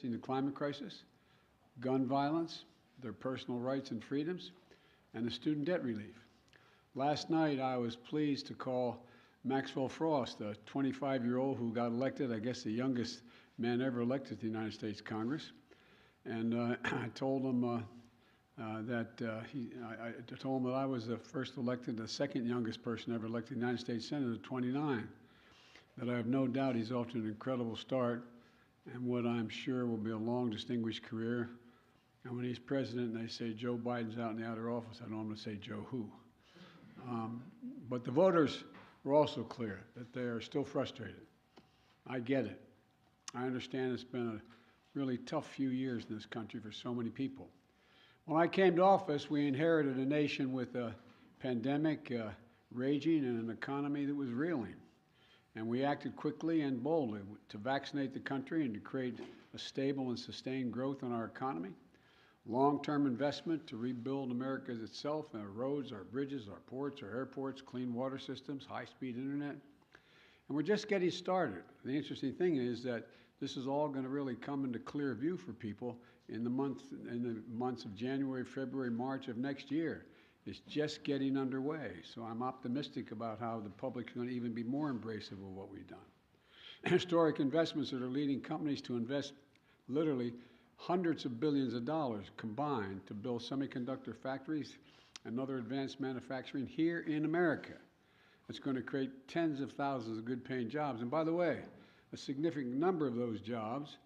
The climate crisis, gun violence, their personal rights and freedoms, and the student debt relief. Last night, I was pleased to call Maxwell Frost, a 25-year-old who got elected, I guess the youngest man ever elected to the United States Congress. And I told him that I was the first elected, the second youngest person ever elected to the United States Senate at 29. That I have no doubt he's off to an incredible start and what I'm sure will be a long, distinguished career. And when he's president and they say Joe Biden's out in the outer office, I know I'm going to say Joe who. But the voters were also clear that they are still frustrated. I get it. I understand it's been a really tough few years in this country for so many people. When I came to office, we inherited a nation with a pandemic raging and an economy that was reeling. And we acted quickly and boldly to vaccinate the country and to create a stable and sustained growth in our economy. Long-term investment to rebuild America itself, our roads, our bridges, our ports, our airports, clean water systems, high-speed internet. And we're just getting started. The interesting thing is that this is all going to really come into clear view for people in the months of January, February, March of next year. It's just getting underway. So I'm optimistic about how the public's going to even be more embracive of what we've done. Historic investments that are leading companies to invest literally hundreds of billions of dollars combined to build semiconductor factories and other advanced manufacturing here in America. It's going to create tens of thousands of good-paying jobs. And by the way, a significant number of those jobs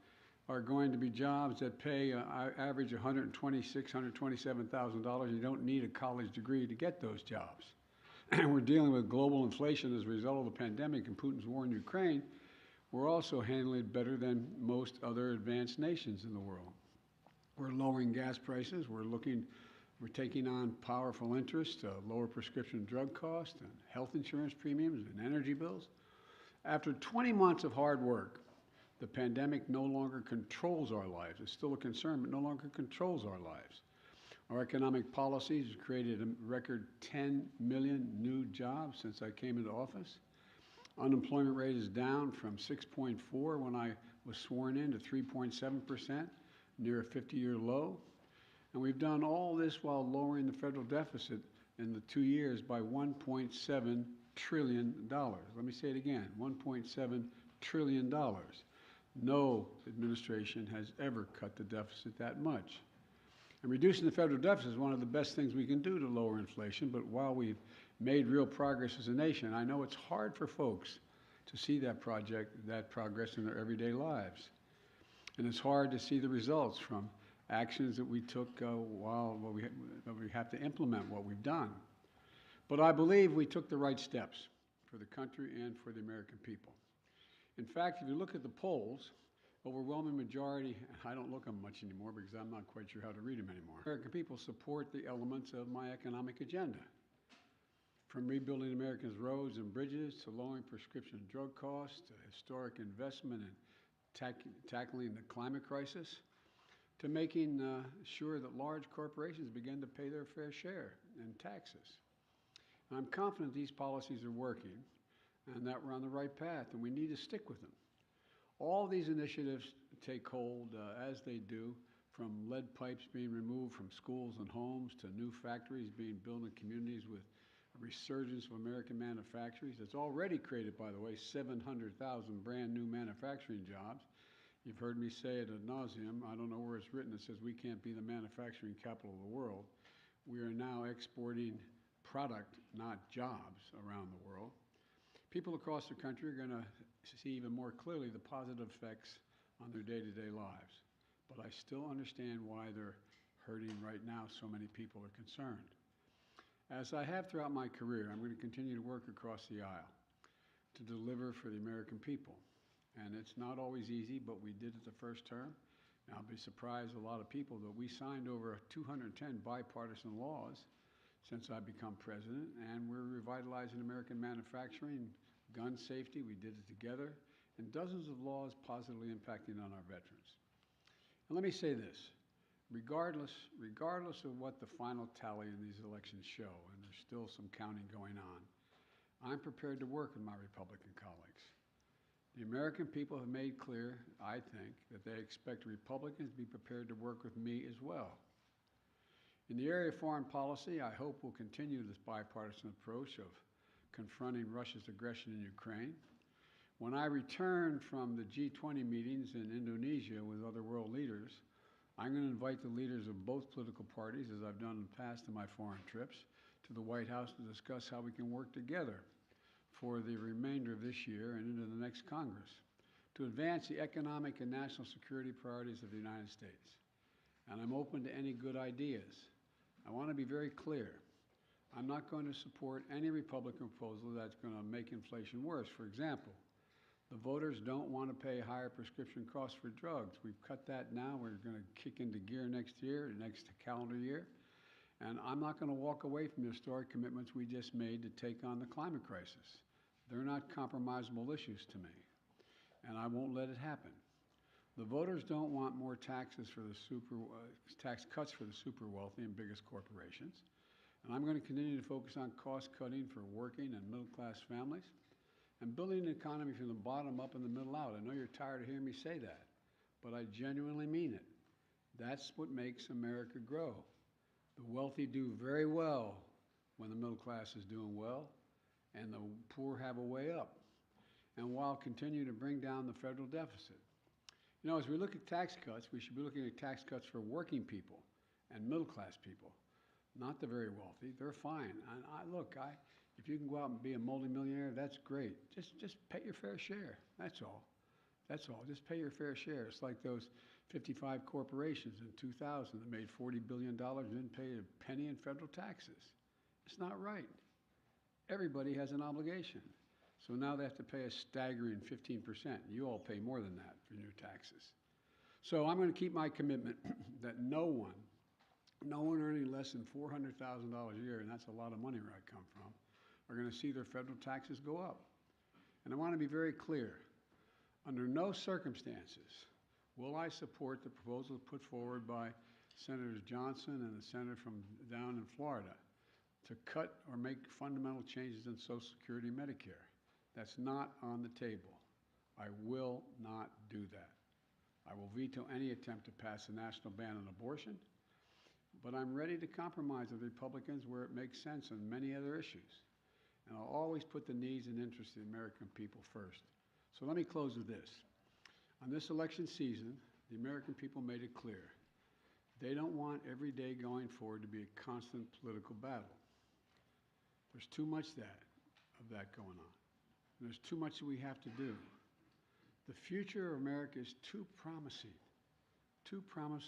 are going to be jobs that pay average $126,000, $127,000. You don't need a college degree to get those jobs. And we're dealing with global inflation as a result of the pandemic and Putin's war in Ukraine. We're also handling it better than most other advanced nations in the world. We're lowering gas prices. We're taking on powerful interest to lower prescription drug costs and health insurance premiums and energy bills. After 20 months of hard work, the pandemic no longer controls our lives. It's still a concern, but no longer controls our lives. Our economic policies have created a record 10 million new jobs since I came into office. Unemployment rate is down from 6.4 when I was sworn in to 3.7%, near a 50-year low. And we've done all this while lowering the federal deficit in the 2 years by $1.7 trillion. Let me say it again, $1.7 trillion. No administration has ever cut the deficit that much. And reducing the federal deficit is one of the best things we can do to lower inflation, but while we've made real progress as a nation, I know it's hard for folks to see that progress in their everyday lives. And it's hard to see the results from actions that we took while we have to implement what we've done. But I believe we took the right steps for the country and for the American people. In fact, if you look at the polls, overwhelming majority, I don't look at them much anymore because I'm not quite sure how to read them anymore. American people support the elements of my economic agenda. From rebuilding America's roads and bridges to lowering prescription drug costs, to historic investment in tackling the climate crisis, to making sure that large corporations begin to pay their fair share in taxes. And I'm confident these policies are working and that we're on the right path, and we need to stick with them. All these initiatives take hold as they do, from lead pipes being removed from schools and homes to new factories being built in communities with a resurgence of American manufacturers. It's already created, by the way, 700,000 brand new manufacturing jobs. You've heard me say it ad nauseum. I don't know where it's written. It says we can't be the manufacturing capital of the world. We are now exporting product, not jobs, around the world. People across the country are going to see even more clearly the positive effects on their day-to-day lives. But I still understand why they're hurting right now. So many people are concerned. As I have throughout my career, I'm going to continue to work across the aisle to deliver for the American people. And it's not always easy, but we did it the first term. And I'll be surprised a lot of people that we signed over 210 bipartisan laws since I've become president, and we're revitalizing American manufacturing, gun safety, we did it together, and dozens of laws positively impacting on our veterans. And let me say this, regardless of what the final tally in these elections show, and there's still some counting going on, I'm prepared to work with my Republican colleagues. The American people have made clear, I think, that they expect Republicans to be prepared to work with me as well. In the area of foreign policy, I hope we'll continue this bipartisan approach of confronting Russia's aggression in Ukraine. When I return from the G20 meetings in Indonesia with other world leaders, I'm going to invite the leaders of both political parties, as I've done in the past in my foreign trips, to the White House to discuss how we can work together for the remainder of this year and into the next Congress to advance the economic and national security priorities of the United States. And I'm open to any good ideas. I want to be very clear. I'm not going to support any Republican proposal that's going to make inflation worse. For example, the voters don't want to pay higher prescription costs for drugs. We've cut that now. We're going to kick into gear next year, next calendar year. And I'm not going to walk away from the historic commitments we just made to take on the climate crisis. They're not compromisable issues to me, and I won't let it happen. The voters don't want more taxes for the tax cuts for the super wealthy and biggest corporations. And I'm going to continue to focus on cost cutting for working and middle class families and building an economy from the bottom up and the middle out. I know you're tired of hearing me say that, but I genuinely mean it. That's what makes America grow. The wealthy do very well when the middle class is doing well, and the poor have a way up, and while continuing to bring down the federal deficit. You know, as we look at tax cuts, we should be looking at tax cuts for working people and middle class people, not the very wealthy. They're fine. And if you can go out and be a multimillionaire, that's great. Just pay your fair share. That's all. That's all. Just pay your fair share. It's like those 55 corporations in 2000 that made $40 billion and didn't pay a penny in federal taxes. It's not right. Everybody has an obligation. So now they have to pay a staggering 15%. You all pay more than that for your taxes. So I'm going to keep my commitment that no one earning less than $400,000 a year, and that's a lot of money where I come from, are going to see their federal taxes go up. And I want to be very clear. Under no circumstances will I support the proposal put forward by Senators Johnson and the senator from down in Florida to cut or make fundamental changes in Social Security and Medicare. That's not on the table. I will not do that. I will veto any attempt to pass a national ban on abortion, but I'm ready to compromise with Republicans where it makes sense on many other issues. And I'll always put the needs and interests of the American people first. So let me close with this. On this election season, the American people made it clear. They don't want every day going forward to be a constant political battle. There's too much of that going on. And there's too much that we have to do. The future of America is too promising to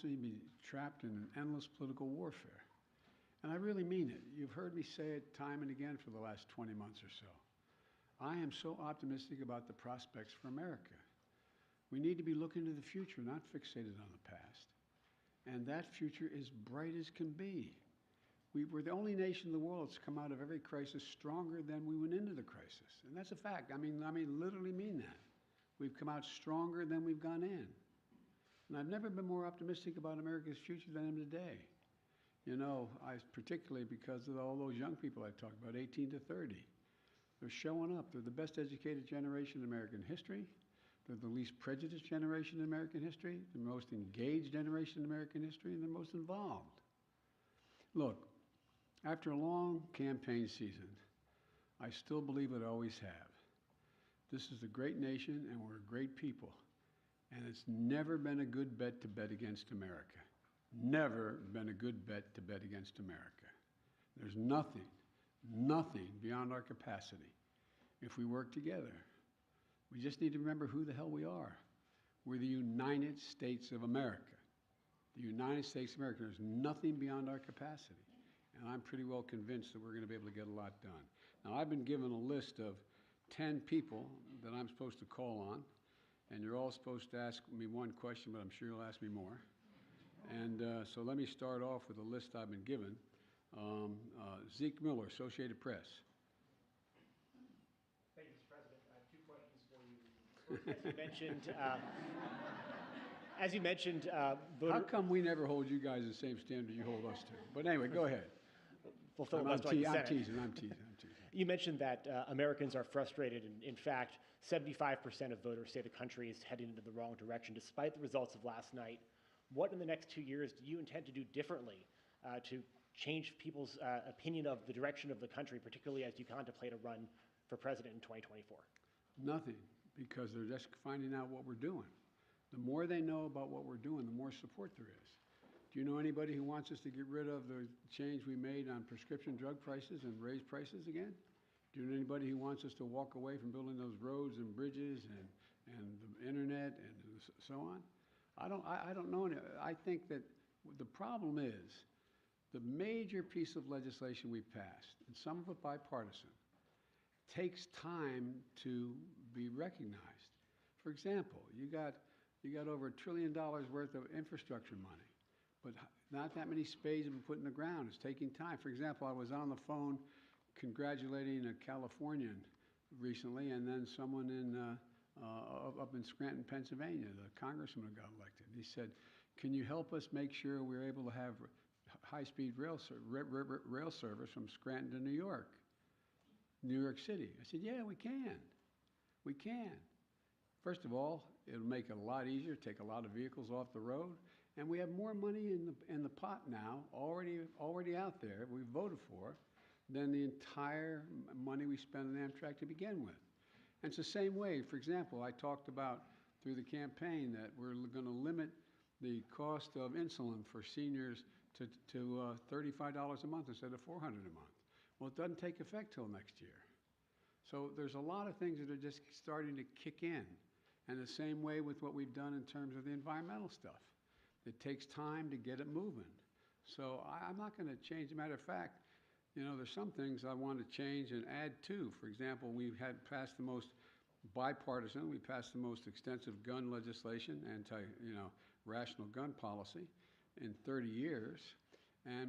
be trapped in an endless political warfare. And I really mean it. You've heard me say it time and again for the last 20 months or so. I am so optimistic about the prospects for America. We need to be looking to the future, not fixated on the past. And that future is bright as can be. We're the only nation in the world that's come out of every crisis stronger than we went into the crisis. And that's a fact. I mean, literally mean that. We've come out stronger than we've gone in. And I've never been more optimistic about America's future than I am today. You know, particularly because of all those young people I talked about, 18 to 30. They're showing up. They're the best educated generation in American history. They're the least prejudiced generation in American history, the most engaged generation in American history, and the most involved. Look, after a long campaign season, I still believe it always have. This is a great nation, and we're a great people. And it's never been a good bet to bet against America. Never been a good bet to bet against America. There's nothing beyond our capacity if we work together. We just need to remember who the hell we are. We're the United States of America. The United States of America. There's nothing beyond our capacity. And I'm pretty well convinced that we're going to be able to get a lot done. Now, I've been given a list of 10 people that I'm supposed to call on, and you're all supposed to ask me one question, but I'm sure you'll ask me more. And so let me start off with a list I've been given. Zeke Miller, Associated Press. Thank you, Mr. President. I have 2 questions for you. As you mentioned, How come we never hold you guys the same standard you hold us to? But anyway, go ahead. We'll filibuster like the Senate. I'm teasing. You mentioned that Americans are frustrated, and in fact, 75% of voters say the country is heading into the wrong direction despite the results of last night. What in the next 2 years do you intend to do differently to change people's opinion of the direction of the country, particularly as you contemplate a run for president in 2024? Nothing, because they're just finding out what we're doing. The more they know about what we're doing, the more support there is. Do you know anybody who wants us to get rid of the change we made on prescription drug prices and raise prices again? Do you know anybody who wants us to walk away from building those roads and bridges and the internet and so on? I don't know. I think that the problem is the major piece of legislation we passed, and some of it bipartisan, takes time to be recognized. For example, you got over $1 trillion worth of infrastructure money, but not that many spades have been put in the ground. It's taking time. For example, I was on the phone congratulating a Californian recently, and then someone up in Scranton, Pennsylvania, the congressman who got elected. He said, "Can you help us make sure we're able to have high-speed rail service from Scranton to New York City?" I said, "Yeah, we can. We can. First of all, it'll make it a lot easier, take a lot of vehicles off the road, and we have more money in the pot now, already out there, we voted for, than the entire money we spent on Amtrak to begin with." And it's the same way. For example, I talked about through the campaign that we're going to limit the cost of insulin for seniors to $35 a month instead of $400 a month. Well, it doesn't take effect till next year. So there's a lot of things that are just starting to kick in. And the same way with what we've done in terms of the environmental stuff. It takes time to get it moving. So I'm not going to change. As a matter of fact, you know, there's some things I want to change and add to. For example, we've had passed the most bipartisan, we passed the most extensive gun legislation, rational gun policy in 30 years,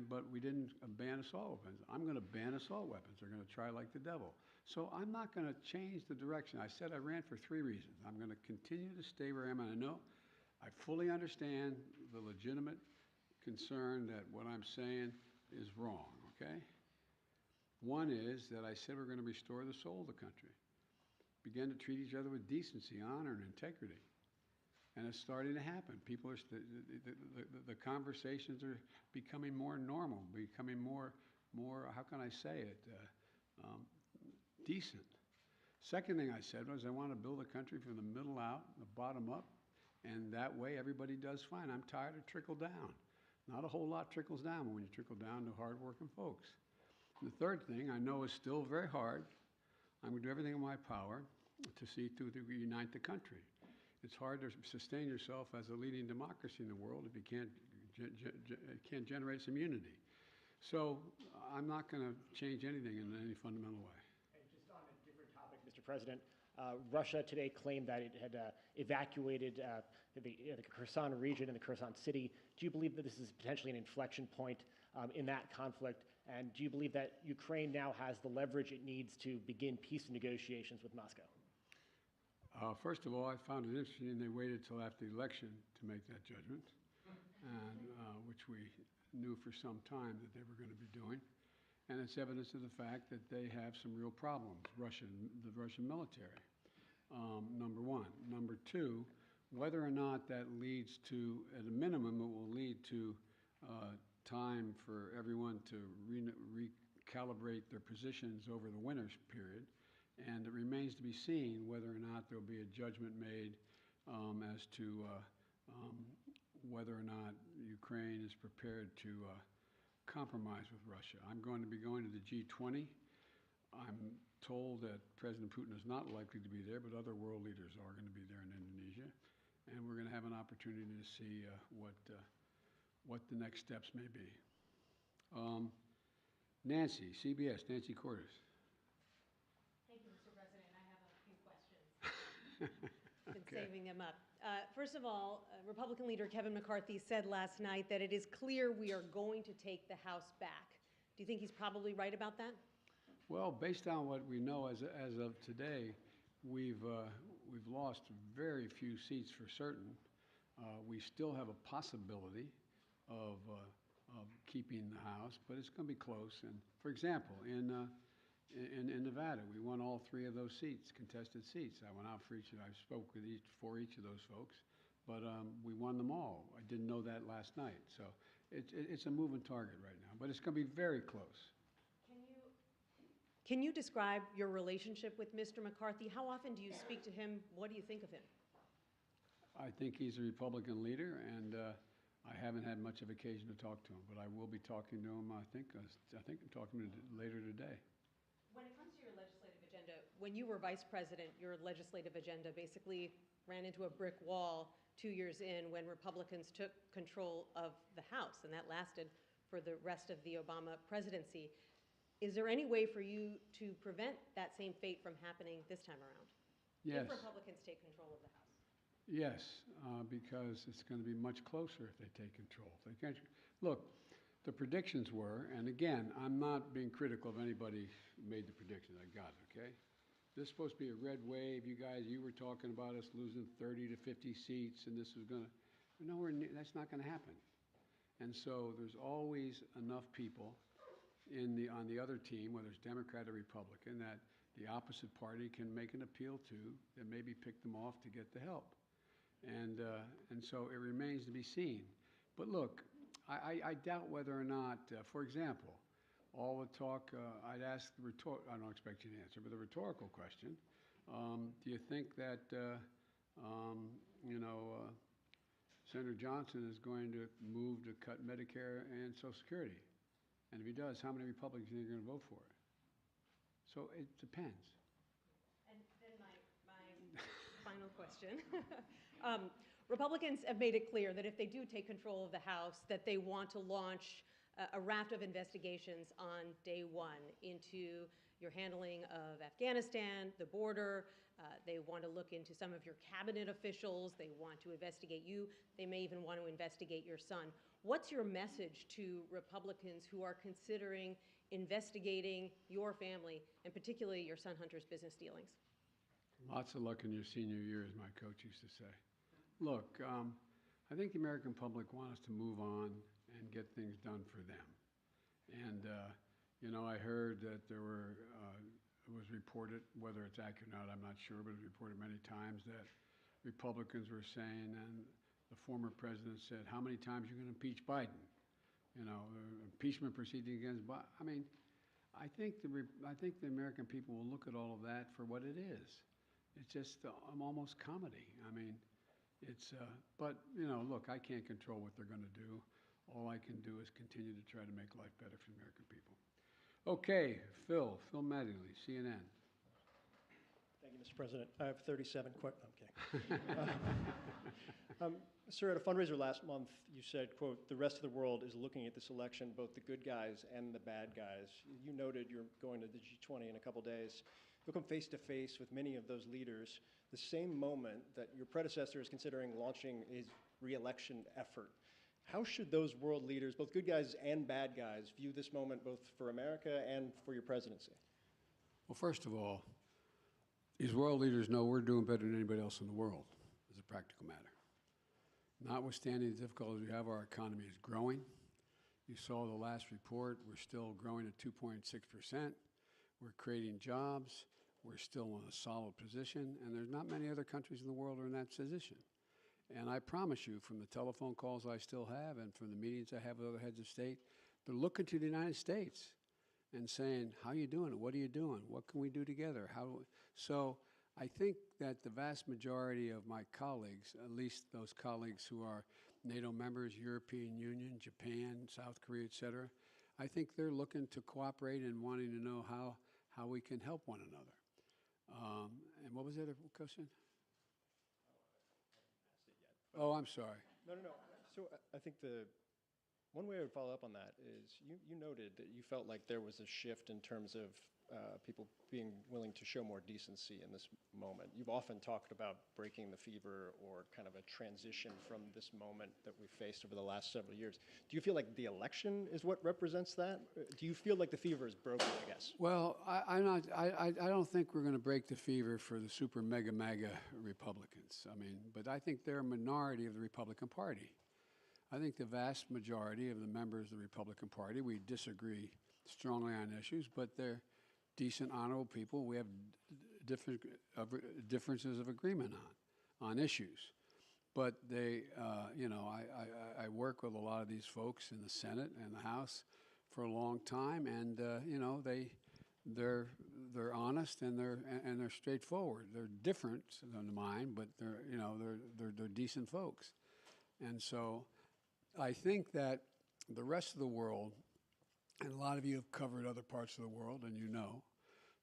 but we didn't ban assault weapons. I'm going to ban assault weapons. They're going to try like the devil. So I'm not going to change the direction. I said I ran for 3 reasons. I'm going to continue to stay where I am, and I know I fully understand the legitimate concern that what I'm saying is wrong, okay? One is that I said we're going to restore the soul of the country, begin to treat each other with decency, honor, and integrity. And it's starting to happen. People are, the conversations are becoming more normal, becoming more, how can I say it, decent. Second thing I said was I want to build a country from the middle out, the bottom up, and that way everybody does fine. I'm tired of trickle down. Not a whole lot trickles down when you trickle down to hardworking folks. And the third thing I know is still very hard. I'm going to do everything in my power to see to unite the country. It's hard to sustain yourself as a leading democracy in the world if you can't generate some unity. So I'm not going to change anything in any fundamental way. And just on a different topic, Mr. President, Russia today claimed that it had evacuated the Kherson region and the Kherson city. Do you believe that this is potentially an inflection point in that conflict? And do you believe that Ukraine now has the leverage it needs to begin peace negotiations with Moscow? First of all, I found it interesting they waited till after the election to make that judgment, and which we knew for some time that they were going to be doing. And it's evidence of the fact that they have some real problems, the Russian military, number one. Number two, whether or not that leads to, at a minimum, it will lead to time for everyone to recalibrate their positions over the winter period. And it remains to be seen whether or not there will be a judgment made as to whether or not Ukraine is prepared to compromise with Russia. I'm going to be going to the G20. I'm told that President Putin is not likely to be there, but other world leaders are going to be there in Indonesia. And we're going to have an opportunity to see what the next steps may be. Nancy, CBS, Nancy Cordes. Thank you, Mr. President. I have a few questions. Been saving them up. First of all, Republican leader Kevin McCarthy said last night that it is clear we are going to take the House back. Do you think he's probably right about that? Well, based on what we know as of today, we've lost very few seats for certain. We still have a possibility of keeping the House, but it's going to be close. And for example, in Nevada. We won all 3 of those seats, contested seats. I went out for I spoke with for each of those folks, but we won them all. I didn't know that last night. So it's a moving target right now, but it's going to be very close. Can you describe your relationship with Mr. McCarthy? How often do you speak to him? What do you think of him? I think he's a Republican leader, and I haven't had much of occasion to talk to him, but I will be talking to him. I think I'm talking to him later today. When it comes to your legislative agenda, when you were vice president, your legislative agenda basically ran into a brick wall 2 years in when Republicans took control of the House, and that lasted for the rest of the Obama presidency. Is there any way for you to prevent that same fate from happening this time around? Yes. If Republicans take control of the House? Yes, because it's going to be much closer if they take control. If they can't, look, the predictions were, and again, I'm not being critical of anybody who made the prediction. I got it, okay? This is supposed to be a red wave. You guys, you were talking about us losing 30 to 50 seats, and this was going to, nowhere near, that's not going to happen. And so there's always enough people on the other team, whether it's Democrat or Republican, that the opposite party can make an appeal to and maybe pick them off to get the help. And so it remains to be seen. But look, I doubt whether or not, for example, all the talk, I'd ask I don't expect you to answer, but the rhetorical question, do you think that, Senator Johnson is going to move to cut Medicare and Social Security? And if he does, how many Republicans are going to vote for it? So it depends. And then my final question. Republicans have made it clear that if they do take control of the House, that they want to launch a raft of investigations on day one into your handling of Afghanistan, the border. They want to look into some of your cabinet officials. They want to investigate you. They may even want to investigate your son. What's your message to Republicans who are considering investigating your family, and particularly your son Hunter's business dealings? Lots of luck in your senior year, as my coach used to say. Look, I think the American public want us to move on and get things done for them. And, I heard that it was reported, whether it's accurate or not, I'm not sure, but it was reported many times that Republicans were saying, and the former president said, how many times are you going to impeach Biden? Impeachment proceeding against Biden. I mean, I think the American people will look at all of that for what it is. It's just almost comedy. I mean, but look, I can't control what they're going to do. All I can do is continue to try to make life better for the American people. Okay, Phil Mattingly, CNN. Thank you, Mr. President. I have 37 questions. I'm kidding. Sir, at a fundraiser last month, you said, quote, the rest of the world is looking at this election, both the good guys and the bad guys. You noted you're going to the G20 in a couple days. You'll come face to face with many of those leaders, the same moment that your predecessor is considering launching his reelection effort. How should those world leaders, both good guys and bad guys, view this moment both for America and for your presidency? Well, first of all, these world leaders know we're doing better than anybody else in the world, as a practical matter. Notwithstanding the difficulties we have, our economy is growing. You saw the last report. We're still growing at 2.6%. We're creating jobs. We're still in a solid position, and there's not many other countries in the world are in that position. And I promise you, from the telephone calls I still have and from the meetings I have with other heads of state, they're looking to the United States and saying, how are you doing? What are you doing? What can we do together? So I think that the vast majority of my colleagues, at least those colleagues who are NATO members, European Union, Japan, South Korea, et cetera, I think they're looking to cooperate and wanting to know how we can help one another. And what was the other question? Oh, I'm sorry. No. So I think one way I would follow up on that is you noted that you felt like there was a shift in terms of people being willing to show more decency in this moment. You've often talked about breaking the fever or kind of a transition from this moment that we've faced over the last several years. Do you feel like the election is what represents that? Do you feel like the fever is broken, I guess? Well, I don't think we're going to break the fever for the super mega MAGA Republicans. I mean, but I think they're a minority of the Republican Party. I think the vast majority of the members of the Republican Party, we disagree strongly on issues, but they're decent, honorable people we have differences of agreement on issues. But they, you know, I work with a lot of these folks in the Senate and the House for a long time, and you know, they're honest and they're straightforward. They're different than mine, but they're decent folks. And so I think that the rest of the world, and a lot of you have covered other parts of the world, and you know,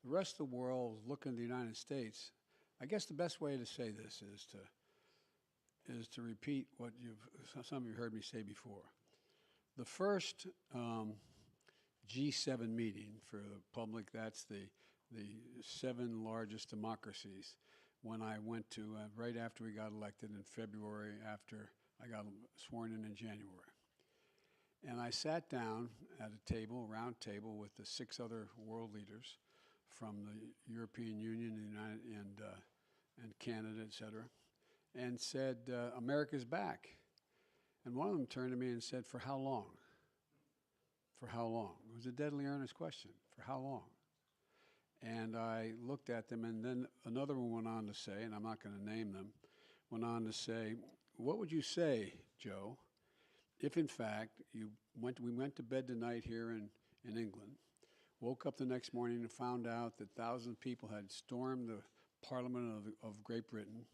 the rest of the world is looking at the United States. I guess the best way to say this is to repeat what some of you heard me say before. The first G7 meeting for the public, that's the 7 largest democracies, when I went to right after we got elected in February, after I got sworn in January. And I sat down at a table, a round table, with the 6 other world leaders from the European Union and Canada, et cetera, and said, America's back. And one of them turned to me and said, for how long? For how long? It was a deadly earnest question. For how long? And I looked at them, and then another one went on to say, and I'm not going to name them, went on to say, what would you say, Joe, if in fact we went to bed tonight here in England, woke up the next morning and found out that 1,000 people had stormed the Parliament of Great Britain,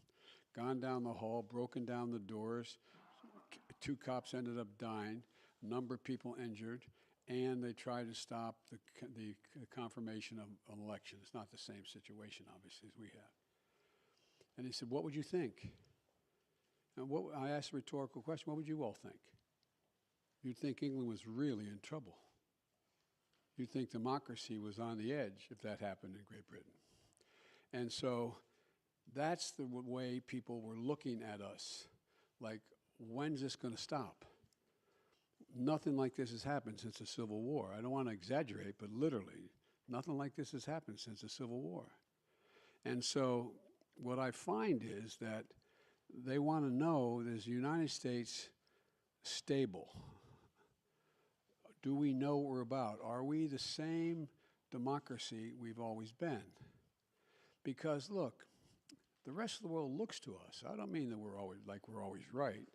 gone down the hall, broken down the doors, 2 cops ended up dying, a number of people injured, and they tried to stop the confirmation of an election. It's not the same situation, obviously, as we have. And he said, what would you think? And I asked a rhetorical question, what would you all think? You'd think England was really in trouble. You'd think democracy was on the edge if that happened in Great Britain. And so that's the way people were looking at us, like, when's this going to stop? Nothing like this has happened since the Civil War. I don't want to exaggerate, but literally, nothing like this has happened since the Civil War. And so what I find is that they want to know, is the United States stable? Do we know what we're about? Are we the same democracy we've always been? Because look, the rest of the world looks to us. I don't mean that we're always right,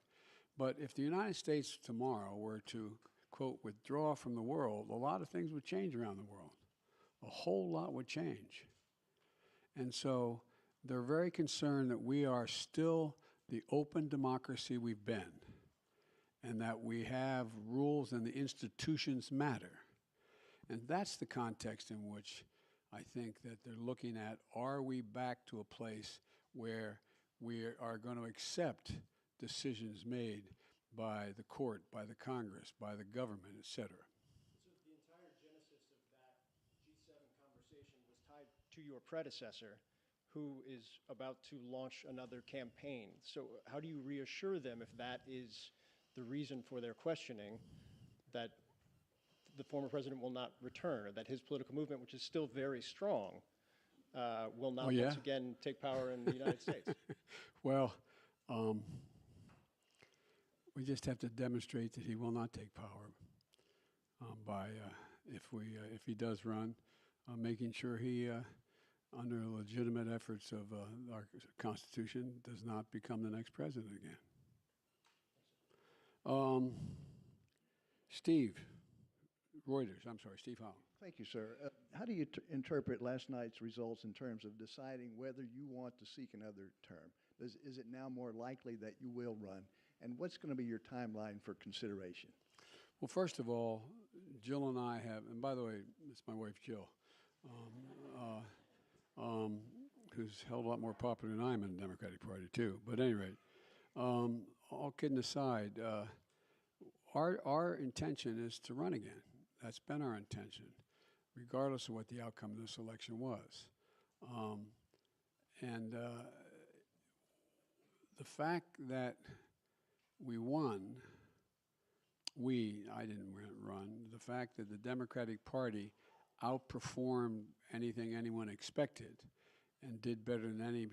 but if the United States tomorrow were to, quote, withdraw from the world, a lot of things would change around the world. A whole lot would change. And so they're very concerned that we are still the open democracy we've been, and that we have rules and the institutions matter. And that's the context in which I think that they're looking at, are we back to a place where we are going to accept decisions made by the court, by the Congress, by the government, et cetera? So the entire genesis of that G7 conversation was tied to your predecessor, who is about to launch another campaign. So how do you reassure them, if that is the reason for their questioning, that the former president will not return, or that his political movement, which is still very strong, will not once again take power in the United States? Well, we just have to demonstrate that he will not take power by, if he does run, making sure he, under legitimate efforts of our Constitution, does not become the next president again. Steve Reuters, I'm sorry, Steve Howell. Thank you, sir. How do you interpret last night's results in terms of deciding whether you want to seek another term? Is it now more likely that you will run? And what's going to be your timeline for consideration? Well, first of all, Jill and I have, and by the way, it's my wife Jill, who's held a lot more popular than I am in the Democratic Party too. But at any rate, all kidding aside, our intention is to run again. That's been our intention, regardless of what the outcome of this election was. The fact that we won, I didn't run, the fact that the Democratic Party outperformed anything anyone expected and did better than any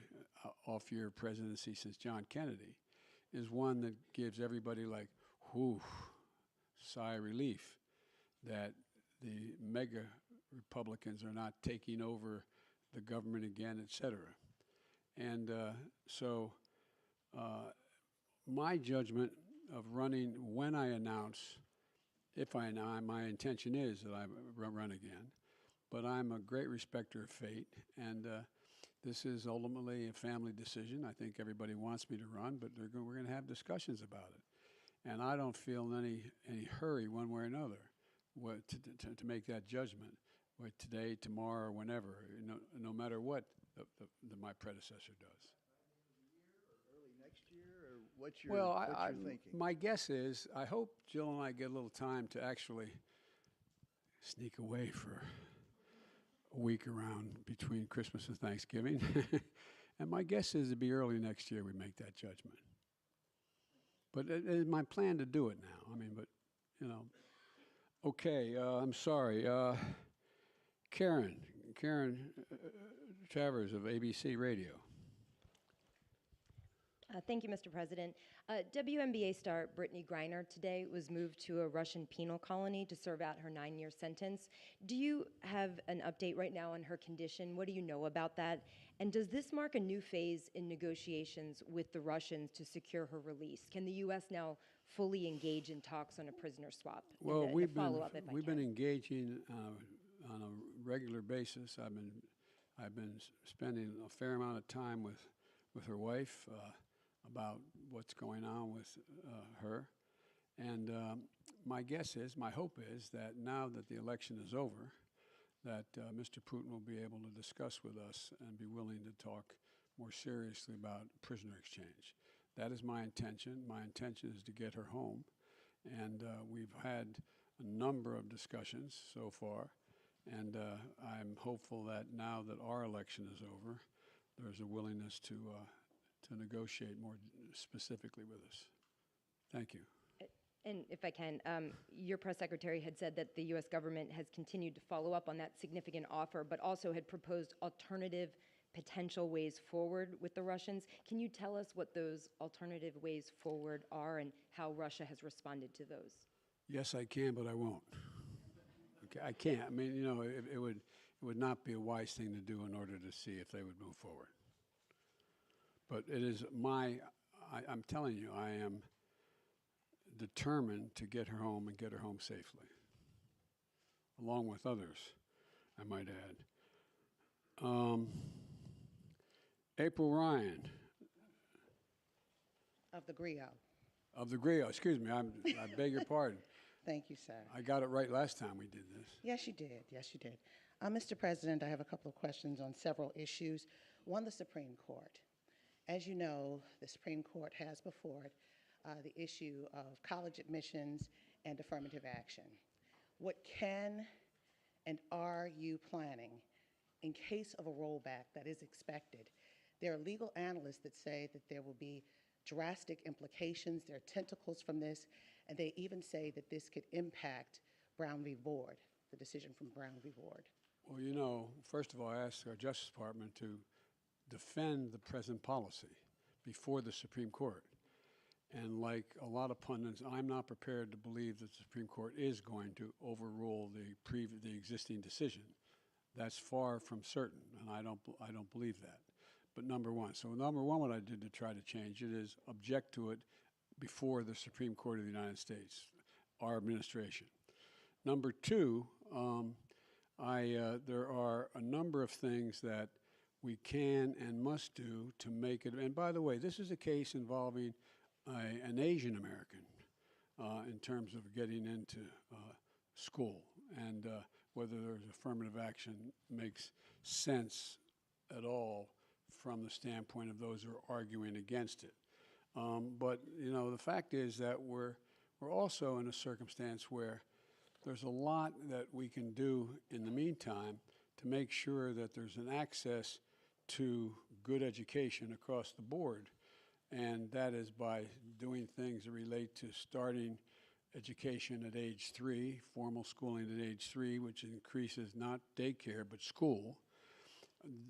off-year presidency since John Kennedy is one that gives everybody, like, whew, sigh of relief that the mega Republicans are not taking over the government again, et cetera. And so my judgment of running when I announce, if I announce, my intention is that I run again, but I'm a great respecter of fate, and this is ultimately a family decision. I think everybody wants me to run, but we're going to have discussions about it. And I don't feel any hurry one way or another to make that judgment, today, tomorrow, or whenever, no matter what my predecessor does. Early next year, or what's your, Well, what's your thinking? my guess is, I hope Jill and I get a little time to actually sneak away for a week around between Christmas and Thanksgiving. And my guess is it'll be early next year we make that judgment. But it is my plan to do it now. I mean, but, okay, I'm sorry. Karen Travers of ABC Radio. Thank you, Mr. President. WNBA star Brittany Griner today was moved to a Russian penal colony to serve out her 9-year sentence. Do you have an update right now on her condition? What do you know about that? And does this mark a new phase in negotiations with the Russians to secure her release? Can the U.S. now fully engage in talks on a prisoner swap? Well, and we've been engaging on a regular basis. I've been spending a fair amount of time with her wife about what's going on with her. And my guess is, my hope is, that now that the election is over, that Mr. Putin will be able to discuss with us and be willing to talk more seriously about prisoner exchange. That is my intention. My intention is to get her home. And we've had a number of discussions so far. And I'm hopeful that now that our election is over, there's a willingness to negotiate more specifically with us. Thank you. And if I can, your press secretary had said that the U.S. government has continued to follow up on that significant offer, but also had proposed alternative potential ways forward with the Russians. Can you tell us what those alternative ways forward are and how Russia has responded to those? Yes, I can, but I won't. Okay, I can't. I mean, it would not be a wise thing to do in order to see if they would move forward. But it is I'm telling you, I am determined to get her home and get her home safely, along with others, I might add. April Ryan. Of the GRIO. Of the GRIO, excuse me, I beg your pardon. Thank you, sir. I got it right last time we did this. Yes, you did. Yes, you did. Mr. President, I have a couple of questions on several issues. One, the Supreme Court. As you know, the Supreme Court has before it the issue of college admissions and affirmative action. What can and are you planning in case of a rollback that is expected? There are legal analysts that say that there will be drastic implications, there are tentacles from this, and they even say that this could impact Brown v. Board, the decision from Brown v. Board. Well, first of all, I asked our Justice Department to defend the present policy before the Supreme Court. And like a lot of pundits, I'm not prepared to believe that the Supreme Court is going to overrule the existing decision. That's far from certain, and I don't believe that. But number one, what I did to try to change it is object to it before the Supreme Court of the United States, our administration. Number two, there are a number of things that we can and must do to make it. And by the way, this is a case involving an Asian American in terms of getting into school, and whether there's affirmative action makes sense at all from the standpoint of those who are arguing against it. But the fact is that we're also in a circumstance where there's a lot that we can do in the meantime to make sure that there's an access to good education across the board. And that is by doing things that relate to starting education at age 3, formal schooling at age 3, which increases not daycare but school.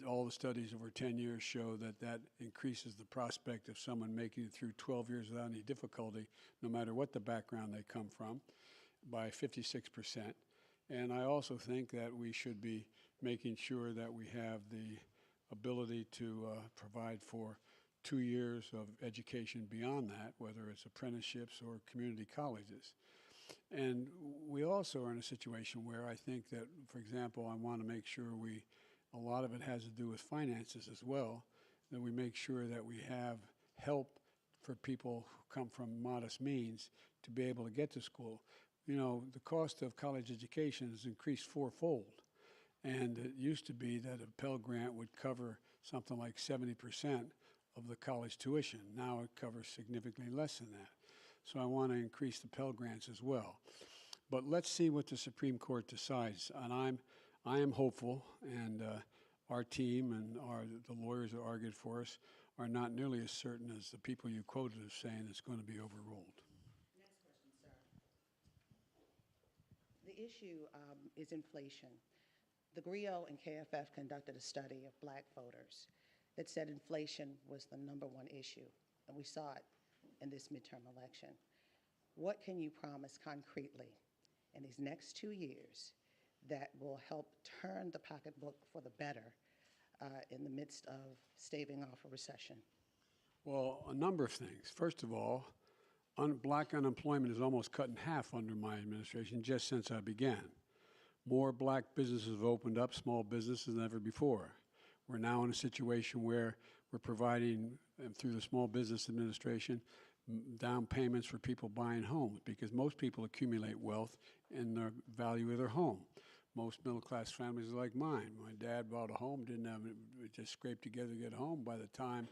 All the studies over 10 years show that increases the prospect of someone making it through 12 years without any difficulty, no matter what the background they come from, by 56%. And I also think that we should be making sure that we have the ability to provide for 2 years of education beyond that, whether it's apprenticeships or community colleges. And we also are in a situation where I think that, for example, I want to make sure a lot of it has to do with finances as well, that we make sure that we have help for people who come from modest means to be able to get to school. You know, the cost of college education has increased fourfold. And it used to be that a Pell Grant would cover something like 70% of the college tuition. Now it covers significantly less than that. So I want to increase the Pell Grants as well. But let's see what the Supreme Court decides. And I am hopeful, and our team and the lawyers that argued for us are not nearly as certain as the people you quoted as saying it's going to be overruled. Next question, sir. The issue is inflation. The GRIO and KFF conducted a study of black voters that said inflation was the #1 issue, and we saw it in this midterm election. What can you promise concretely in these next 2 years that will help turn the pocketbook for the better in the midst of staving off a recession? Well, a number of things. First of all, black unemployment is almost cut in half under my administration just since I began. More black businesses have opened up, small businesses, than ever before. We're now in a situation where we're providing, through the Small Business Administration, down payments for people buying homes, because most people accumulate wealth in the value of their home. Most middle-class families are like mine. My dad bought a home, didn't have it, just scraped together to get home. By the time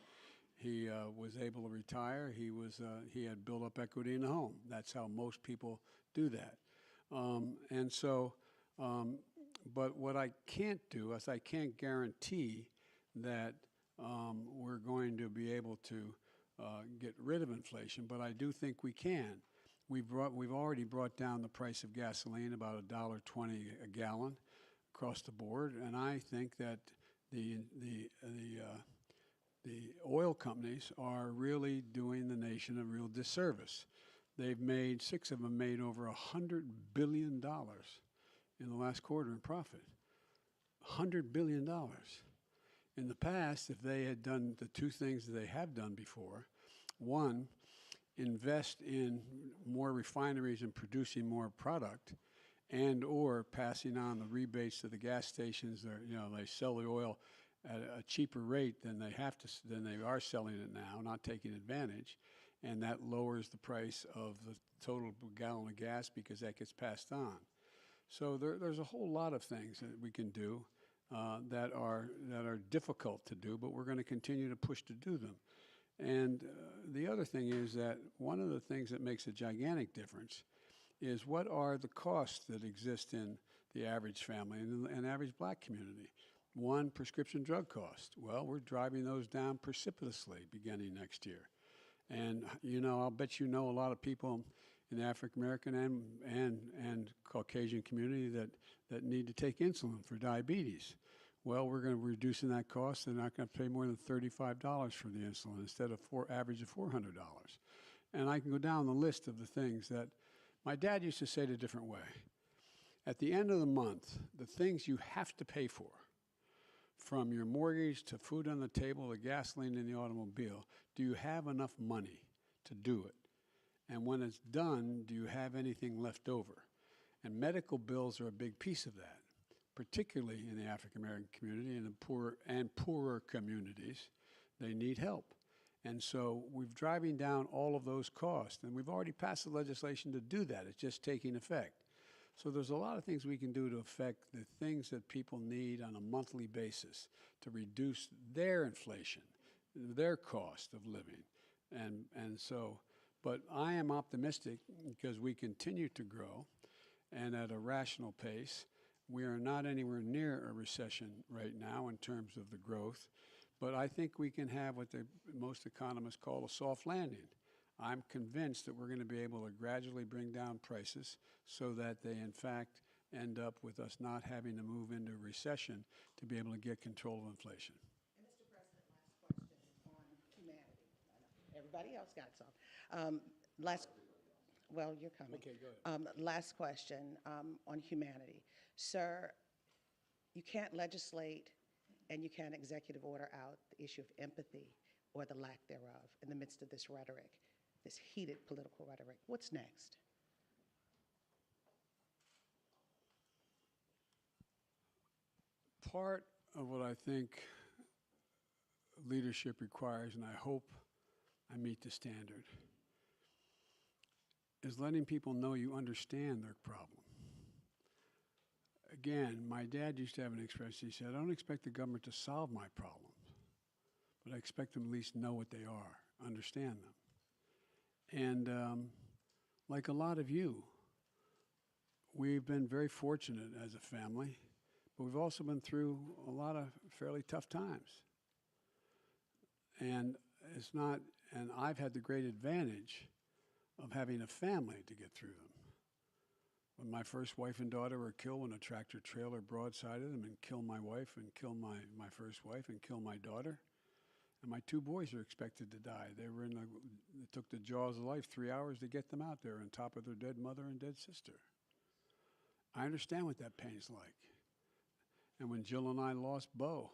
he was able to retire, he had built up equity in the home. That's how most people do that. But what I can't do is I can't guarantee that we're going to be able to get rid of inflation, but I do think we can. We've already brought down the price of gasoline about $1.20 a gallon across the board, and I think that the oil companies are really doing the nation a real disservice. Six of them made over $100 billion in the last quarter in profit. $100 billion. In the past, if they had done the two things that they have done before, one, invest in more refineries and producing more product, and or passing on the rebates to the gas stations. They sell the oil at a cheaper rate than they are selling it now, not taking advantage, and that lowers the price of the total gallon of gas because that gets passed on. So there's a whole lot of things that we can do that are difficult to do, but we're going to continue to push to do them. And the other thing is that one of the things that makes a gigantic difference is what are the costs that exist in the average family and average black community. One, prescription drug cost. Well, we're driving those down precipitously beginning next year. And, I'll bet a lot of people in the African American and Caucasian community that need to take insulin for diabetes. Well, we're going to be reducing that cost. They're not going to pay more than $35 for the insulin instead of average of $400. And I can go down the list of the things that my dad used to say it a different way. At the end of the month, the things you have to pay for, from your mortgage to food on the table to gasoline in the automobile, do you have enough money to do it? And when it's done, do you have anything left over? And medical bills are a big piece of that, particularly in the African American community and the poorer communities. They need help. And so we're driving down all of those costs, and we've already passed the legislation to do that. It's just taking effect. So there's a lot of things we can do to affect the things that people need on a monthly basis to reduce their inflation, their cost of living. But I am optimistic because we continue to grow and at a rational pace. We are not anywhere near a recession right now in terms of the growth, but I think we can have what most economists call a soft landing. I'm convinced that we're going to be able to gradually bring down prices so that they, in fact, end up with us not having to move into a recession to be able to get control of inflation. And Mr. President, last question on humanity. Everybody else got some. well, you're coming. Okay, go ahead. Last question on humanity. Sir, you can't legislate and you can't executive order out the issue of empathy or the lack thereof in the midst of this rhetoric, this heated political rhetoric. What's next? Part of what I think leadership requires, and I hope I meet the standard, is letting people know you understand their problem. Again, my dad used to have an expression. He said, I don't expect the government to solve my problems, but I expect them to at least know what they are, understand them. And like a lot of you, we've been very fortunate as a family, but we've also been through a lot of fairly tough times. And it's not, and I've had the great advantage of having a family to get through them. When my first wife and daughter were killed when a tractor trailer broadsided them and killed my wife and killed my first wife and killed my daughter. And my two boys were expected to die. They were it took the jaws of life 3 hours to get them out there on top of their dead mother and dead sister. I understand what that pain's like. And when Jill and I lost Bo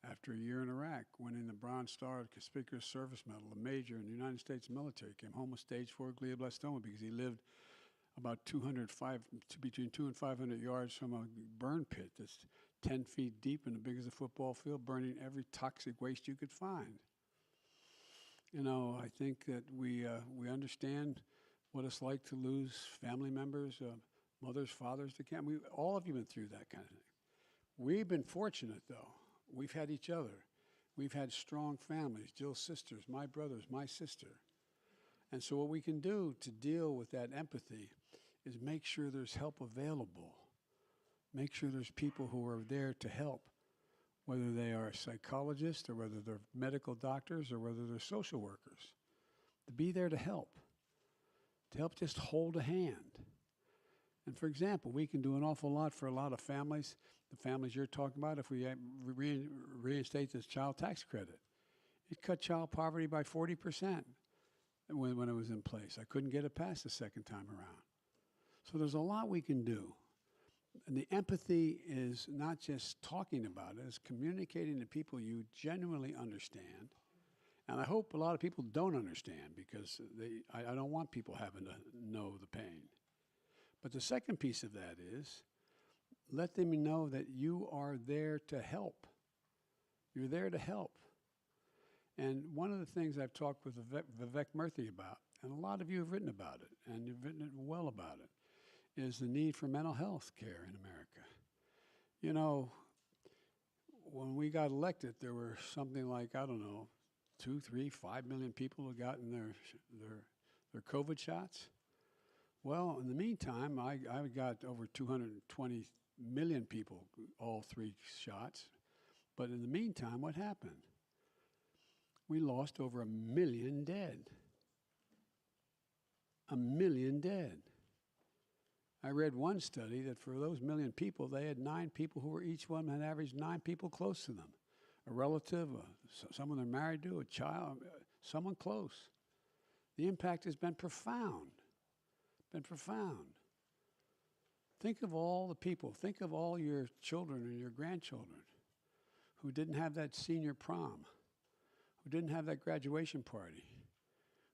after a year in Iraq, winning the Bronze Star Conspicuous Service Medal, a major in the United States military, came home with stage 4 glioblastoma because he lived about between 200 and 500 yards from a burn pit that's 10 feet deep and as big as a football field, burning every toxic waste you could find. You know, I think that we understand what it's like to lose family members, mothers, fathers to cancer. All of you have been through that kind of thing. We've been fortunate, though. We've had each other. We've had strong families, Jill's sisters, my brothers, my sister. And so what we can do to deal with that empathy is make sure there's help available. Make sure there's people who are there to help, whether they are psychologists or whether they're medical doctors or whether they're social workers, to be there to help just hold a hand. And for example, we can do an awful lot for a lot of families, the families you're talking about, if we reinstate this child tax credit. It cut child poverty by 40% when it was in place. I couldn't get it passed the second time around. So there's a lot we can do. And the empathy is not just talking about it, it's communicating to people you genuinely understand. And I hope a lot of people don't understand because I don't want people having to know the pain. But the second piece of that is let them know that you are there to help. You're there to help. And one of the things I've talked with Vivek Murthy about, and a lot of you have written about it, and you've written it well about it, is the need for mental health care in America. You know, when we got elected, there were something like, I don't know, 2, 3, 5 million people who gotten their COVID shots. Well, in the meantime, I got over 220 million people, all 3 shots. But in the meantime, what happened? We lost over 1 million dead. 1 million dead. I read one study that for those 1 million people, they had 9 people who were each one had averaged 9 people close to them. A relative, someone they're married to, a child, someone close. The impact has been profound. Been profound. Think of all the people, think of all your children and your grandchildren who didn't have that senior prom, who didn't have that graduation party,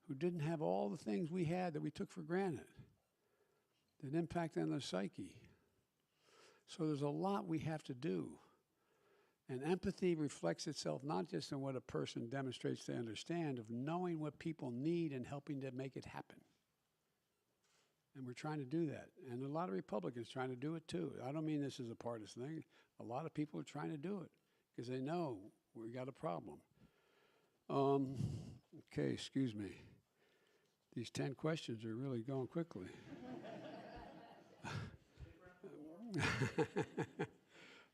who didn't have all the things we had that we took for granted, that impact on their psyche. So there's a lot we have to do. And empathy reflects itself not just in what a person demonstrates they understand, of knowing what people need and helping to make it happen. And we're trying to do that. And a lot of Republicans trying to do it too. I don't mean this is a partisan thing. A lot of people are trying to do it because they know we got a problem. Okay, excuse me. These 10 questions are really going quickly.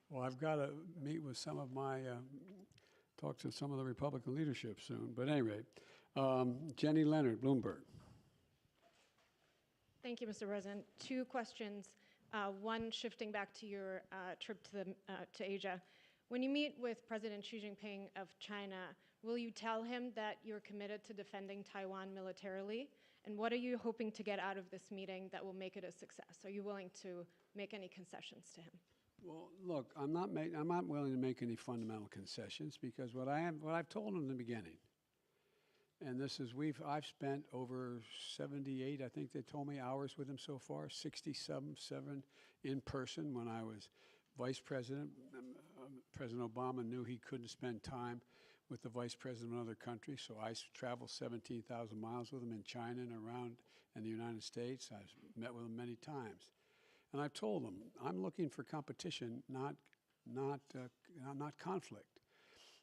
Well, I've got to meet with some of my, talk to some of the Republican leadership soon. But anyway, Jenny Leonard, Bloomberg. Thank you, Mr. President. 2 questions. One, shifting back to your trip to Asia. When you meet with President Xi Jinping of China, will you tell him that you're committed to defending Taiwan militarily And what are you hoping to get out of this meeting that will make it a success? Are you willing to make any concessions to him? Well, look, I'm not willing to make any fundamental concessions because what I've told him in the beginning, and this is I've spent over 78, I think they told me, hours with him so far, 67 in person when I was vice president. President Obama knew he couldn't spend time with the vice president of another country, so I traveled 17,000 miles with him in China and around in the United States. I've met with him many times. And I've told him, I'm looking for competition, not conflict.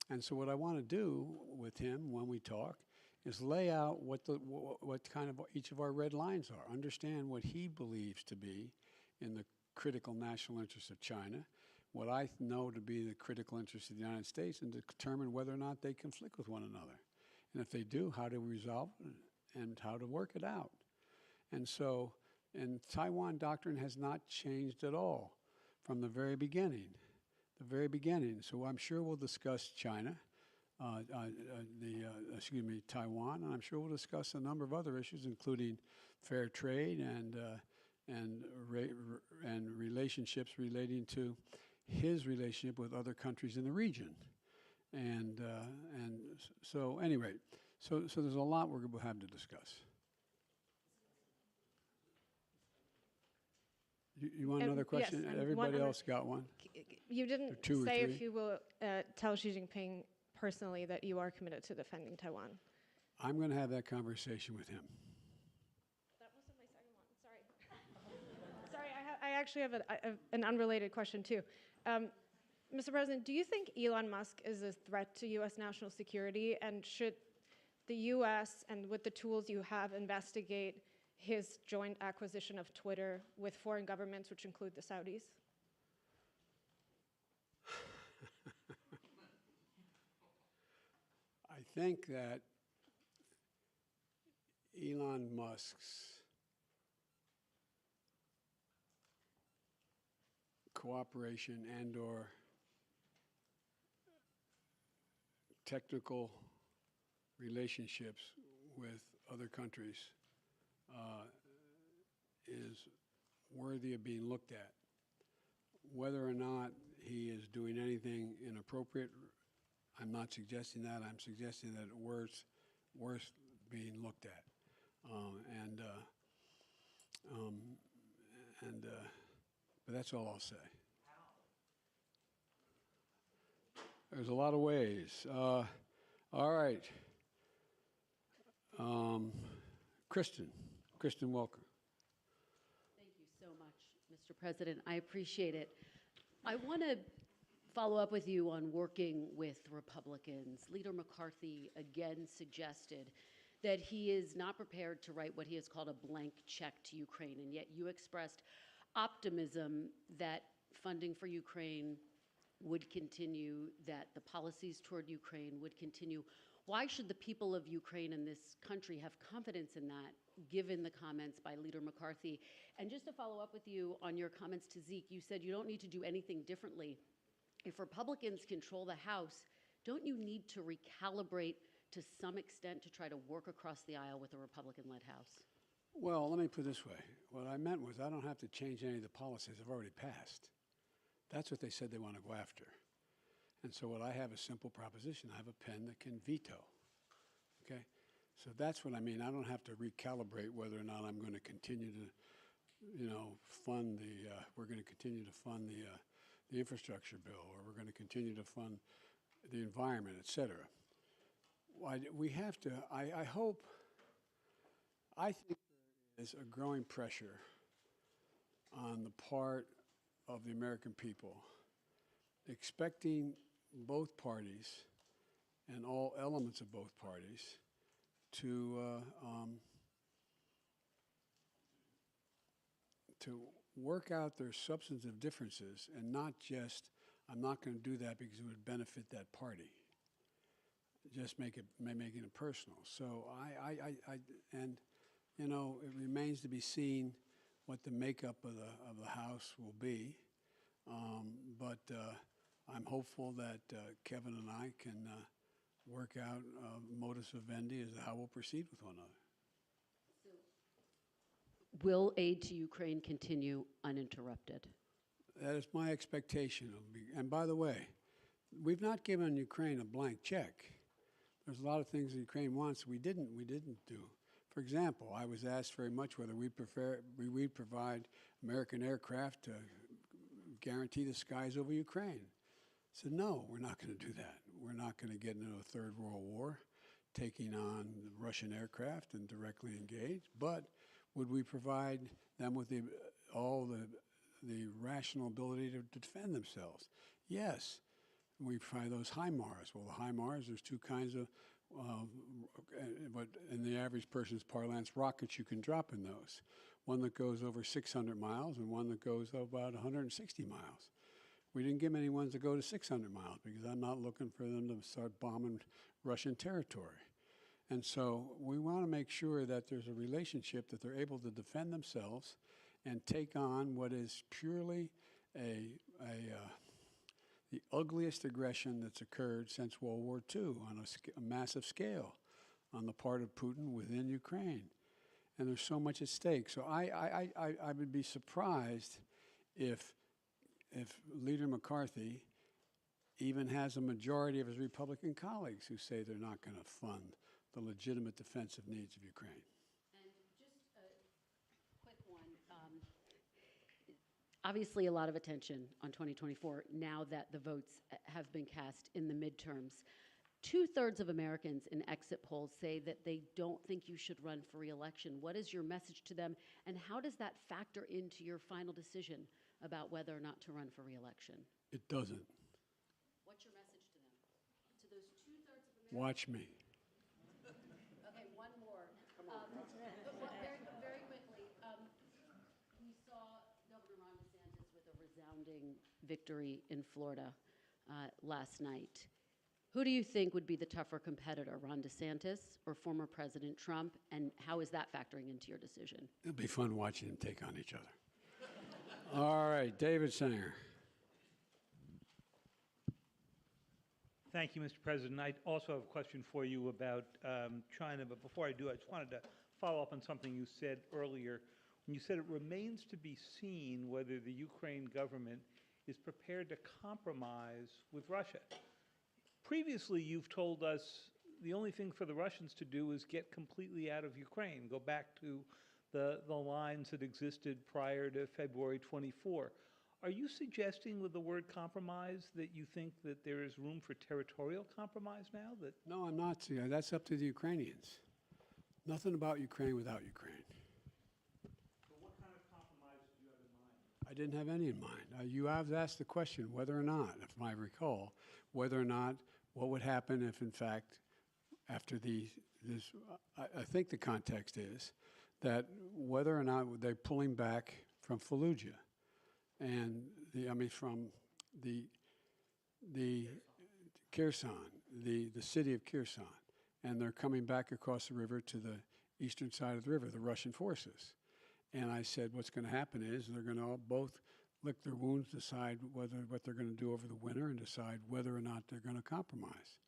And so what I want to do with him when we talk is lay out what kind of each of our red lines are, understand what he believes to be in the critical national interests of China, what I know to be the critical interests of the United States, and determine whether or not they conflict with one another. And if they do, how to resolve it and how to work it out. And so, and Taiwan doctrine has not changed at all from the very beginning. So I'm sure we'll discuss China, Taiwan, and I'm sure we'll discuss a number of other issues, including fair trade and relationships relating to his relationship with other countries in the region. And so anyway, so there's a lot we'll have to discuss. You want another question? Yes, Everybody else got one? You didn't Two or say three? if you will tell Xi Jinping personally that you are committed to defending Taiwan. I'm going to have that conversation with him. That wasn't my second one. Sorry. I actually have an unrelated question too. Mr. President, do you think Elon Musk is a threat to U.S. national security, and should the U.S. and with the tools you have investigate his joint acquisition of Twitter with foreign governments, which include the Saudis? I think that Elon Musk's cooperation and/or technical relationships with other countries is worthy of being looked at. Whether or not he is doing anything inappropriate, I'm not suggesting that. I'm suggesting that it's worth being looked at. But that's all I'll say. There's a lot of ways. All right. Kristen Welker. Thank you so much, Mr. President. I appreciate it. I want to follow up with you on working with Republicans. Leader McCarthy again suggested that he is not prepared to write what he has called a blank check to Ukraine, and yet you expressed optimism that funding for Ukraine would continue, that the policies toward Ukraine would continue. Why should the people of Ukraine and this country have confidence in that, given the comments by Leader McCarthy? And just to follow up with you on your comments to Zeke, you said you don't need to do anything differently. If Republicans control the House, don't you need to recalibrate to some extent to try to work across the aisle with a Republican-led House? Well, let me put it this way. What I meant was I don't have to change any of the policies I've already passed. That's what they said they want to go after. And so what I have is a simple proposition. I have a pen that can veto. Okay? So that's what I mean. I don't have to recalibrate whether or not I'm going to continue to, fund we're going to continue to fund the infrastructure bill, or we're going to continue to fund the environment, et cetera. We have to, I think there's a growing pressure on the part of the American people, expecting both parties and all elements of both parties to work out their substantive differences and not just, I'm not going to do that because it would benefit that party. Just making it personal. So it remains to be seen what the makeup of the House will be. But I'm hopeful that Kevin and I can work out modus vivendi as to how we'll proceed with one another. So Will aid to Ukraine continue uninterrupted? That is my expectation. And by the way, we've not given Ukraine a blank check. There's a lot of things that Ukraine wants we didn't do. For example, I was asked very much whether we'd provide American aircraft to guarantee the skies over Ukraine. I said, no, we're not going to do that. We're not going to get into a third world war, taking on Russian aircraft and directly engage. But would we provide them with all the rational ability to defend themselves? Yes. We try those HIMARS. Well, the HIMARS, there's two kinds of, what in the average person's parlance, rockets you can drop in those. One that goes over 600 miles and one that goes about 160 miles. We didn't give them any ones that go to 600 miles because I'm not looking for them to start bombing Russian territory. And so we want to make sure that there's a relationship that they're able to defend themselves and take on what is purely the ugliest aggression that's occurred since World War II on a massive scale on the part of Putin within Ukraine. And there's so much at stake. So I would be surprised if Leader McCarthy even has a majority of his Republican colleagues who say they're not going to fund the legitimate defensive needs of Ukraine. And just a quick one. Obviously, a lot of attention on 2024 now that the votes have been cast in the midterms. 2/3 of Americans in exit polls say that they don't think you should run for re-election. What is your message to them, and how does that factor into your final decision about whether or not to run for re-election? It doesn't. What's your message to them? To those 2/3 of Americans? Watch me. Okay, one more. Very quickly, we saw Governor Ron DeSantis with a resounding victory in Florida last night. Who do you think would be the tougher competitor, Ron DeSantis or former President Trump, and how is that factoring into your decision? It'll be fun watching them take on each other. All right, David Sanger. Thank you, Mr. President. I also have a question for you about China, but before I do, I just wanted to follow up on something you said earlier. When you said it remains to be seen whether the Ukraine government is prepared to compromise with Russia. Previously, you've told us the only thing for the Russians to do is get completely out of Ukraine, go back to the lines that existed prior to February 24. Are you suggesting with the word compromise that you think that there is room for territorial compromise now? No, I'm not. See, that's up to the Ukrainians. Nothing about Ukraine without Ukraine. So what kind of compromise do you have in mind? I didn't have any in mind. You have asked the question whether or not, if I recall, whether or not what would happen if, in fact, after I think the context is that whether or not they're pulling back from Fallujah and from the Kherson, the city of Kherson, and they're coming back across the river to the eastern side of the river, the Russian forces. And I said, what's going to happen is they're going to both lick their wounds, decide what they're going to do over the winter, and decide whether or not they're going to compromise.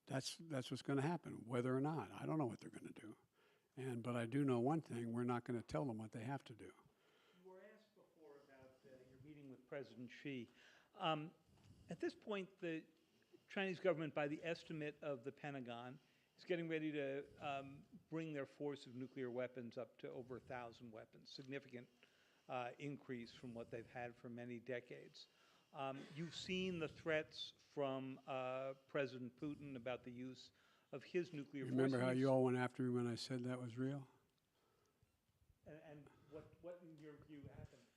That's what's going to happen, whether or not. I don't know what they're going to do. But I do know one thing, we're not going to tell them what they have to do. You were asked before about your meeting with President Xi. At this point, the Chinese government, by the estimate of the Pentagon, is getting ready to bring their force of nuclear weapons up to over 1,000 weapons, significant increase from what they've had for many decades. You've seen the threats from President Putin about the use of his nuclear force. Remember how you all went after me when I said that was real? And what in your view happened?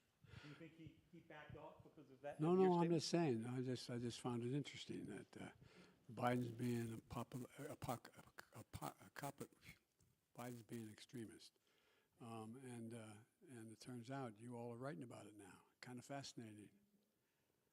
Do you think he backed off because of that? No, I'm just saying. I just found it interesting that Biden's being Biden's being extremist, and it turns out you all are writing about it now. Kind of fascinating.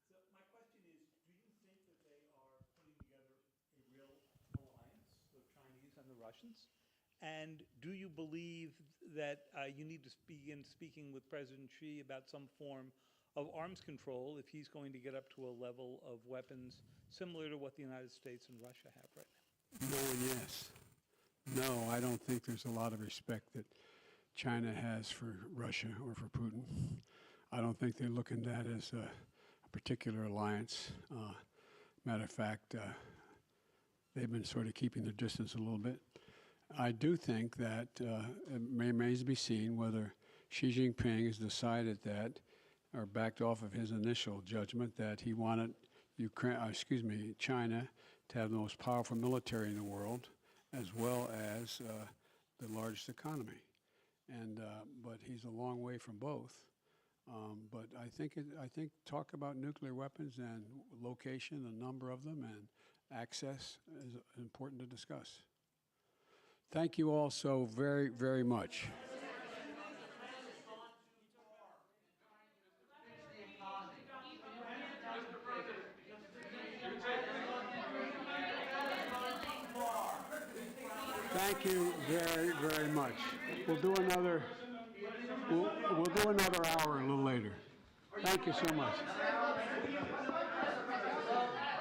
So my question is, do you think that they are putting together a real alliance, the Chinese and the Russians? And do you believe that you need to begin speaking with President Xi about some form of arms control if he's going to get up to a level of weapons similar to what the United States and Russia have right now? No and yes. No, I don't think there's a lot of respect that China has for Russia or for Putin. I don't think they look at that as a particular alliance. Matter of fact, they've been sort of keeping their distance a little bit. I do think that it remains to be seen whether Xi Jinping has decided that, or backed off of his initial judgment that he wanted China to have the most powerful military in the world, as well as the largest economy. But he's a long way from both. But I think talk about nuclear weapons and location, the number of them, and access is important to discuss. Thank you all so very, very much. Thank you very, very much. We'll do another hour a little later. Thank you so much.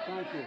Thank you.